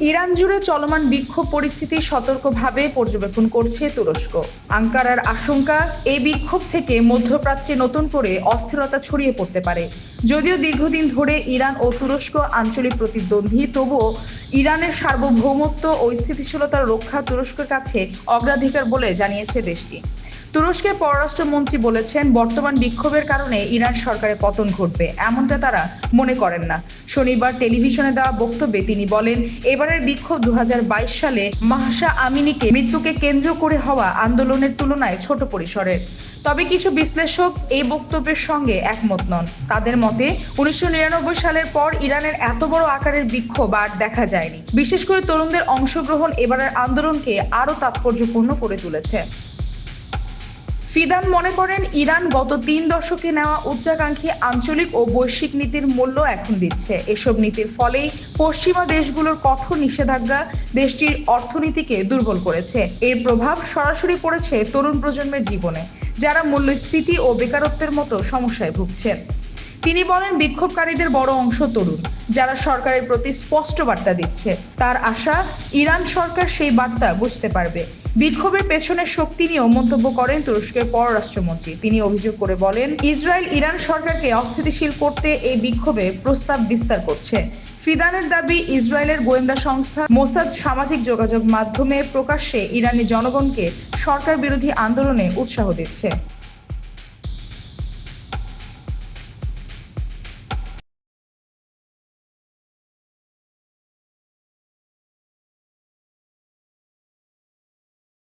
Iran জুড়ে চলমান বিক্ষোভ পরিস্থিতি সতর্কভাবে পর্যবেক্ষণ করছে তুরস্ক। আঙ্কারার আশঙ্কা, এই বিক্ষোভ থেকে মধ্যপ্রাচ্যে নতুন করে অস্থিরতা ছড়িয়ে পড়তে পারে। যদিও দীর্ঘদিন ধরে ইরান ও তুরস্ক আঞ্চলিক প্রতিদ্বন্দ্বী, তবুও ইরানের সার্বভৌমত্ব ও স্থিতিশীলতার রক্ষা তুরস্কের কাছে অগ্রাধিকার বলে জানিয়েছে দেশটি। তুরস্কের পররাষ্ট্রমন্ত্রী বলেছেন, বর্তমান বিক্ষোভের কারণে ইরান সরকারের পতন ঘটবে এমনটা তারা মনে করেন না। শনিবার টেলিভিশনে দেওয়া বক্তব্যে তিনি বলেন, এবারের বিক্ষোভ 2022 সালে মাহসা আমিনিকে মৃত্যুকে কেন্দ্র করে হওয়া আন্দোলনের তুলনায় ছোট পরিসরের। তবে কিছু বিশ্লেষক এই বক্তব্যের সঙ্গে একমত নন। তাদের মতে 1999 সালের পর ইরানের এত বড় আকারের বিক্ষোভ আর দেখা যায়নি। বিশেষ করে তরুণদের অংশগ্রহণ এবারের আন্দোলনকে আরও তাৎপর্যপূর্ণ করে তুলেছে। ফিদান মনে করেন, ইরান গত 3 দশকে নেওয়া উচ্চাকাঙ্ক্ষী আঞ্চলিক ও বৈশ্বিক নীতির মূল্য এখন দিচ্ছে। এসব নীতির ফলেই পশ্চিমা দেশগুলোর কঠোর নিষেধাজ্ঞা দেশটির অর্থনীতিকে দুর্বল করেছে। এর প্রভাব সরাসরি পড়েছে তরুণ প্রজন্মের জীবনে, যারা মূল্যস্ফীতি ও বেকারত্বের মতো সমস্যায় ভুগছেন। তিনি বলেন, বিক্ষোভকারীদের বড় অংশ তরুণ, যারা সরকারের প্রতি স্পষ্ট বার্তা দিচ্ছে। তার আশা, ইরান সরকার সেই বার্তা বুঝতে পারবে। বিক্ষোভের পেছনের শক্তি নিয়েও মন্তব্য করেন তুরস্কের পররাষ্ট্রমন্ত্রী। তিনি অভিযোগ করে বলেন, ইসরায়েল ইরান সরকারকে অস্থিতিশীল করতে এই বিক্ষোভে প্রস্তাব বিস্তার করছে। ফিদানের দাবি, ইসরায়েলের গোয়েন্দা সংস্থা মোসাদ সামাজিক যোগাযোগ মাধ্যমে প্রকাশ্যে ইরানি জনগণকে সরকার বিরোধী আন্দোলনে উৎসাহ দিচ্ছে।